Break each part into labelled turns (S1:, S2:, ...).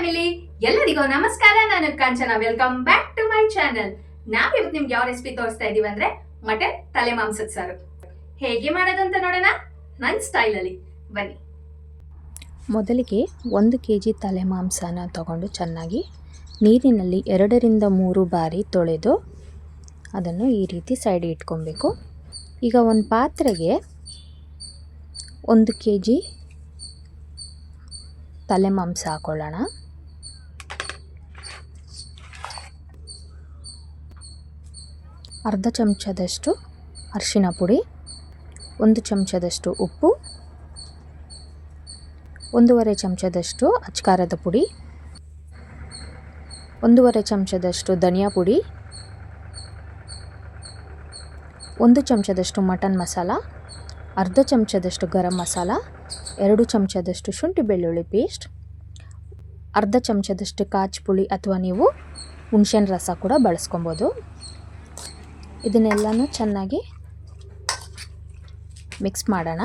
S1: Family ಎಲ್ಲರಿಗೂ ನಮಸ್ಕಾರ. ನಾನು Kanchana. Welcome back to my channel. ನಾವಿವತ್ತು ನಿಮ್ಗೆ ಯಾವ ರೆಸಿಪಿ ತೋರಿಸ್ತಾ ಇದೀವಿ ಅಂದ್ರೆ ಮಟನ್ ತಲೆ ಮಾಂಸದ ಸಾರು. ಹೇಗೆ ಮಾಡೋದಂತ ನೋಡೋಣ ನನ್ನ ಸ್ಟೈಲಲ್ಲಿ. ಬನ್ನಿ.
S2: ಮೊದಲಿಗೆ 1 kg ತಲೆ ಮಾಂಸನ ತಗೊಂಡು ಚೆನ್ನಾಗಿ ನೀರಿನಲ್ಲಿ 2ರಿಂದ 3 ಬಾರಿ ತೊಳೆದು ಅದನ್ನು ಈ ರೀತಿ ಸೈಡ್ ಇಟ್ಕೊಬೇಕು. ಈಗ ಒಂದು ಪಾತ್ರೆಗೆ 1 kg ತಲೆ ಮಾಂಸ ಹಾಕೊಳ್ಳೋಣ. ಅರ್ಧ ಚಮಚದಷ್ಟು ಅರಿಶಿನ ಪುಡಿ, 1 ಚಮಚದಷ್ಟು ಉಪ್ಪು, 1.5 ಚಮಚದಷ್ಟು ಅಚ್ಕಾರದ ಪುಡಿ, 1.5 ಚಮಚದಷ್ಟು ಧನಿಯಾ ಪುಡಿ, 1 ಚಮಚದಷ್ಟು ಮಟನ್ ಮಸಾಲ, ಅರ್ಧ ಚಮಚದಷ್ಟು ಗರಂ ಮಸಾಲ, 2 ಚಮಚದಷ್ಟು ಶುಂಠಿ ಬೆಳ್ಳುಳ್ಳಿ ಪೇಸ್ಟ್, ಅರ್ಧ ಚಮಚದಷ್ಟು ಕಾಚ್ ಪುಳಿ ಅಥವಾ ನೀವು ಹುಣಸೆಹಣ್ಣು ರಸ ಕೂಡ ಬಳಸ್ಕೊಬೋದು. ಇದನ್ನೆಲ್ಲನೂ ಚೆನ್ನಾಗಿ ಮಿಕ್ಸ್ ಮಾಡೋಣ.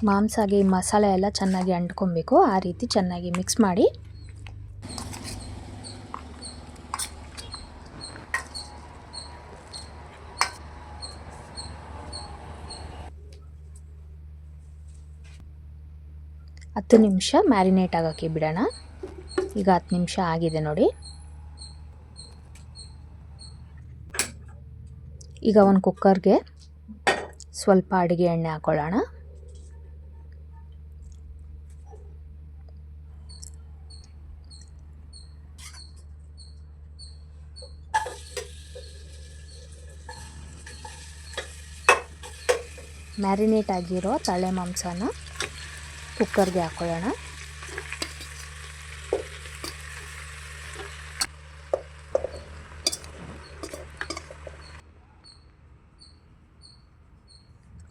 S2: ಮಾಂಸಗೆ ಈ ಮಸಾಲೆ ಎಲ್ಲ ಚೆನ್ನಾಗಿ ಅಂಟ್ಕೊಬೇಕು. ಆ ರೀತಿ ಚೆನ್ನಾಗಿ ಮಿಕ್ಸ್ ಮಾಡಿ ಹತ್ತು ನಿಮಿಷ ಮ್ಯಾರಿನೇಟ್ ಆಗೋಕ್ಕೆ ಬಿಡೋಣ. ಈಗ 10 ನಿಮಿಷ ಆಗಿದೆ ನೋಡಿ. ಈಗ ಒಂದು ಕುಕ್ಕರ್ಗೆ ಸ್ವಲ್ಪ ಅಡುಗೆ ಎಣ್ಣೆ ಹಾಕೊಳ್ಳೋಣ. ಮ್ಯಾರಿನೇಟ್ ಆಗಿರೋ ತಲೆ ಮಾಂಸನ ಕುಕ್ಕರ್ಗೆ ಹಾಕೊಳ್ಳೋಣ.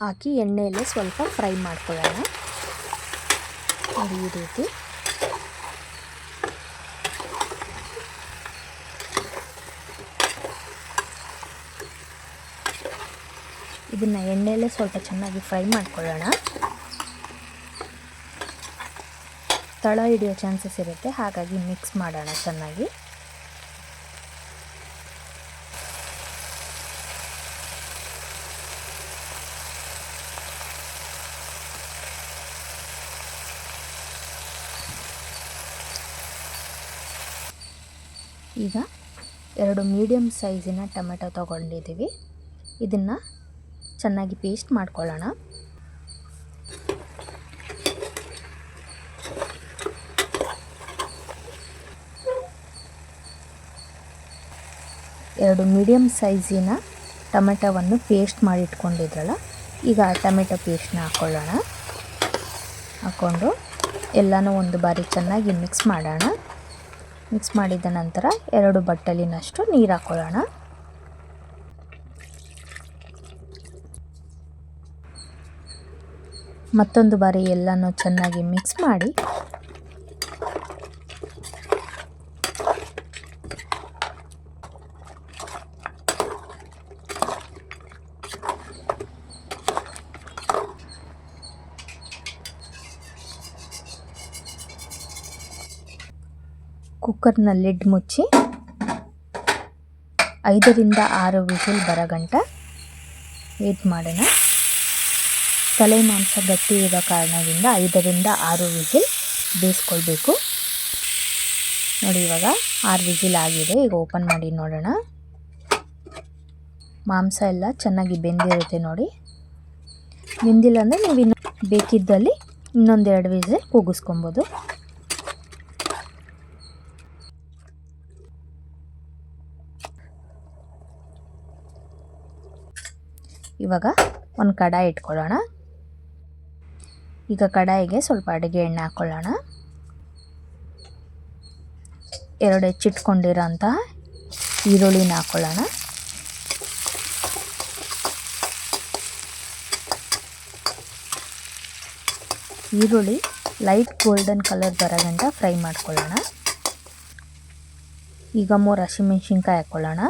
S2: ಹಾಕಿ ಎಣ್ಣೆಯಲ್ಲಿ ಸ್ವಲ್ಪ ಫ್ರೈ ಮಾಡ್ಕೊಳ್ಳೋಣ. ಈ ರೀತಿ ಇದನ್ನು ಎಣ್ಣೆಯಲ್ಲೇ ಸ್ವಲ್ಪ ಚೆನ್ನಾಗಿ ಫ್ರೈ ಮಾಡ್ಕೊಳ್ಳೋಣ. ತಳ ಹಿಡಿಯೋ ಚಾನ್ಸಸ್ ಇರುತ್ತೆ, ಹಾಗಾಗಿ ಮಿಕ್ಸ್ ಮಾಡೋಣ ಚೆನ್ನಾಗಿ. ಈಗ 2 ಮೀಡಿಯಮ್ ಸೈಜಿನ ಟೊಮೆಟೊ ತೊಗೊಂಡಿದ್ದೀವಿ. ಇದನ್ನು ಚೆನ್ನಾಗಿ ಪೇಸ್ಟ್ ಮಾಡ್ಕೊಳ್ಳೋಣ. ಎರಡು ಮೀಡಿಯಮ್ ಸೈಜಿನ ಟೊಮೆಟೊವನ್ನು ಪೇಸ್ಟ್ ಮಾಡಿ ಇಟ್ಕೊಂಡಿದ್ರಲ್ಲ, ಈಗ ಟೊಮೆಟೊ ಪೇಸ್ಟ್ನ ಹಾಕ್ಕೊಳ್ಳೋಣ. ಹಾಕ್ಕೊಂಡು ಎಲ್ಲನೂ ಒಂದು ಬಾರಿ ಚೆನ್ನಾಗಿ ಮಿಕ್ಸ್ ಮಾಡೋಣ. ಮಿಕ್ಸ್ ಮಾಡಿದ ನಂತರ 2 ಬಟ್ಟಲಿನಷ್ಟು ನೀರು ಹಾಕ್ಕೊಳ್ಳೋಣ. ಮತ್ತೊಂದು ಬಾರಿ ಎಲ್ಲನೂ ಚೆನ್ನಾಗಿ ಮಿಕ್ಸ್ ಮಾಡಿ ಕುಕ್ಕರ್ನ ಲಿಡ್ ಮುಚ್ಚಿ 5ರಿಂದ 6 ವಿಸಿಲ್ ಬರೋಗಂಟ ವೇಟ್ ಮಾಡೋಣ. ತಲೆ ಮಾಂಸ ಗಟ್ಟಿ ಇರೋ ಕಾರಣದಿಂದ 5ರಿಂದ 6 ವಿಸಿಲ್ ಬೇಯಿಸ್ಕೊಳ್ಬೇಕು. ನೋಡಿ, ಇವಾಗ 6 ವಿಸಿಲ್ ಆಗಿದೆ. ಈಗ ಓಪನ್ ಮಾಡಿ ನೋಡೋಣ. ಮಾಂಸ ಎಲ್ಲ ಚೆನ್ನಾಗಿ ಬೆಂದಿರುತ್ತೆ ನೋಡಿ. ಬೆಂದಿಲ್ಲ ಅಂದರೆ ನೀವು ಇನ್ನು ಬೇಕಿದ್ದಲ್ಲಿ ಇನ್ನೊಂದು 2 ವಿಸಿಲ್ ಕೂಗಿಸ್ಕೊಬೋದು. ಇವಾಗ ಒಂದು ಕಡಾಯಿ ಇಟ್ಕೊಳ್ಳೋಣ. ಈಗ ಕಡಾಯಿಗೆ ಸ್ವಲ್ಪ ಅಡುಗೆ ಎಣ್ಣೆ ಹಾಕ್ಕೊಳ್ಳೋಣ. 2 ಹೆಚ್ಚಿಟ್ಕೊಂಡಿರೋಂತಹ ಈರುಳ್ಳಿನ ಹಾಕ್ಕೊಳ್ಳೋಣ. ಈರುಳ್ಳಿ ಲೈಟ್ ಗೋಲ್ಡನ್ ಕಲರ್ ಬರೋಗಂಟ ಫ್ರೈ ಮಾಡ್ಕೊಳ್ಳೋಣ. ಈಗ 3 ಹಸಿಮೆಣಸಿನ್ಕಾಯಿ ಹಾಕ್ಕೊಳ್ಳೋಣ.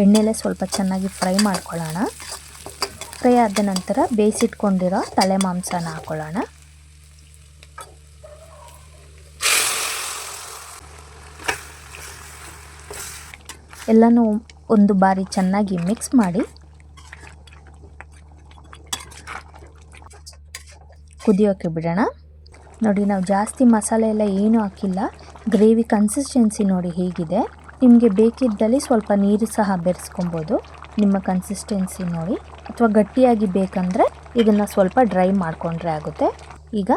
S2: ಎಣ್ಣೆಲೆ ಸ್ವಲ್ಪ ಚೆನ್ನಾಗಿ ಫ್ರೈ ಮಾಡ್ಕೊಳ್ಳೋಣ. ಫ್ರೈ ಆದ ನಂತರ ಬೇಯಿಸಿಟ್ಕೊಂಡಿರೋ ತಲೆ ಮಾಂಸನ ಹಾಕೊಳ್ಳೋಣ. ಎಲ್ಲನೂ ಒಂದು ಬಾರಿ ಚೆನ್ನಾಗಿ ಮಿಕ್ಸ್ ಮಾಡಿ ಕುದಿಯೋಕ್ಕೆ ಬಿಡೋಣ. ನೋಡಿ, ನಾವು ಜಾಸ್ತಿ ಮಸಾಲೆ ಎಲ್ಲ ಏನೂ ಹಾಕಿಲ್ಲ. ಗ್ರೇವಿ ಕನ್ಸಿಸ್ಟೆನ್ಸಿ ನೋಡಿ ಹೇಗಿದೆ. ನಿಮಗೆ ಬೇಕಿದ್ದಲ್ಲಿ ಸ್ವಲ್ಪ ನೀರು ಸಹ ಬೆರೆಸ್ಕೊಬೋದು ನಿಮ್ಮ ಕನ್ಸಿಸ್ಟೆನ್ಸಿ ನೋಡಿ. ಅಥವಾ ಗಟ್ಟಿಯಾಗಿ ಬೇಕಂದರೆ ಇದನ್ನು ಸ್ವಲ್ಪ ಡ್ರೈ ಮಾಡಿಕೊಂಡ್ರೆ ಆಗುತ್ತೆ. ಈಗ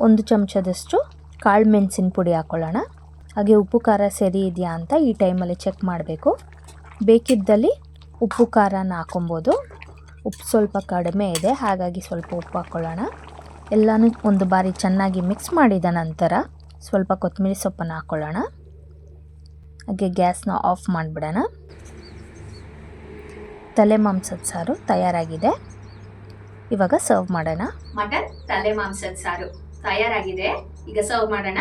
S2: 1 ಚಮಚದಷ್ಟು ಕಾಳು ಮೆಣಸಿನ ಪುಡಿ ಹಾಕ್ಕೊಳ್ಳೋಣ. ಹಾಗೆ ಉಪ್ಪು ಖಾರ ಸರಿ ಇದೆಯಾ ಅಂತ ಈ ಟೈಮಲ್ಲಿ ಚೆಕ್ ಮಾಡಬೇಕು. ಬೇಕಿದ್ದಲ್ಲಿ ಉಪ್ಪು ಖಾರನ ಹಾಕೊಬೋದು. ಉಪ್ಪು ಸ್ವಲ್ಪ ಕಡಿಮೆ ಇದೆ, ಹಾಗಾಗಿ ಸ್ವಲ್ಪ ಉಪ್ಪು ಹಾಕ್ಕೊಳ್ಳೋಣ. ಎಲ್ಲನೂ ಒಂದು ಬಾರಿ ಚೆನ್ನಾಗಿ ಮಿಕ್ಸ್ ಮಾಡಿದ ನಂತರ ಸ್ವಲ್ಪ ಕೊತ್ತಂಬರಿ ಸೊಪ್ಪನ್ನು ಹಾಕ್ಕೊಳ್ಳೋಣ. ಹಾಗೆ ಗ್ಯಾಸ್ನ ಆಫ್ ಮಾಡಿಬಿಡೋಣ. ತಲೆ ಮಾಂಸದ ಸಾರು ತಯಾರಾಗಿದೆ. ಇವಾಗ ಸರ್ವ್ ಮಾಡೋಣ.
S1: ಮಟನ್ ತಲೆ ಮಾಂಸದ ಸಾರು ತಯಾರಾಗಿದೆ. ಈಗ ಸರ್ವ್ ಮಾಡೋಣ.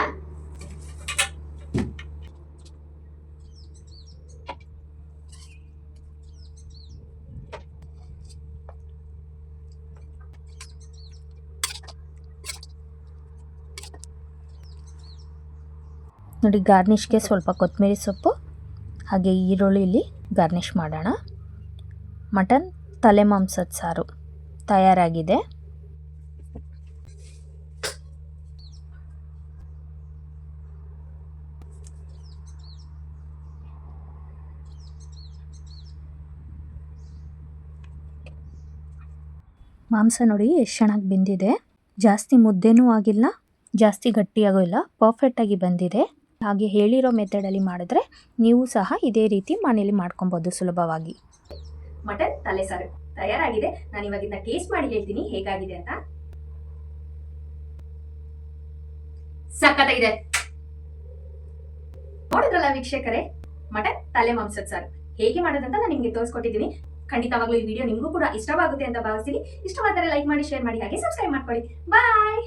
S2: ನೋಡಿ, ಗಾರ್ನಿಷ್ಗೆ ಸ್ವಲ್ಪ ಕೊತ್ತಂಬರಿ ಸೊಪ್ಪು ಹಾಗೆ ಈರುಳ್ಳಿಲಿ ಗಾರ್ನಿಷ್ ಮಾಡೋಣ. ಮಟನ್ ತಲೆ ಮಾಂಸದ ಸಾರು ತಯಾರಾಗಿದೆ. ಮಾಂಸ ನೋಡಿ ಎಷ್ಟು ಚೆನ್ನಾಗಿ ಬೆಂದಿದೆ. ಜಾಸ್ತಿ ಮುದ್ದೆನೂ ಆಗಿಲ್ಲ, ಜಾಸ್ತಿ ಗಟ್ಟಿಯಾಗೂ ಇಲ್ಲ, ಪರ್ಫೆಕ್ಟಾಗಿ ಬಂದಿದೆ. ಹಾಗೆ ಹೇಳಿರೋ ಮೆಥಡಲ್ಲಿ ಮಾಡಿದ್ರೆ ನೀವು ಸಹ ಇದೇ ರೀತಿ ಮನೇಲಿ ಮಾಡ್ಕೊಬೋದು ಸುಲಭವಾಗಿ.
S1: ಮಟನ್ ತಲೆ ಸಾರು ತಯಾರಾಗಿದೆ. ನಾನು ಇವಾಗ ಇದನ್ನ ಟೇಸ್ಟ್ ಮಾಡಿ ಹೇಳ್ತೀನಿ ಹೇಗಾಗಿದೆ ಅಂತ. ಸಖತ್ತಾಗಿದೆ. ನೋಡಿದ್ರಲ್ಲ ವೀಕ್ಷಕರೇ, ಮಟನ್ ತಲೆ ಮಾಂಸದ ಸಾರು ಹೇಗೆ ಮಾಡೋದಂತ ನಾನು ನಿಮಗೆ ತೋರಿಸ್ಕೊಟ್ಟಿದ್ದೀನಿ. ಖಂಡಿತವಾಗ್ಲೂ ಈ ವಿಡಿಯೋ ನಿಮಗೂ ಕೂಡ ಇಷ್ಟವಾಗುತ್ತೆ ಅಂತ ಭಾವಿಸ್ತೀನಿ. ಇಷ್ಟವಾದರೆ ಲೈಕ್ ಮಾಡಿ, ಶೇರ್ ಮಾಡಿ, ಹಾಗೆ ಸಬ್ಸ್ಕ್ರೈಬ್ ಮಾಡ್ಕೊಳ್ಳಿ. ಬಾಯ್.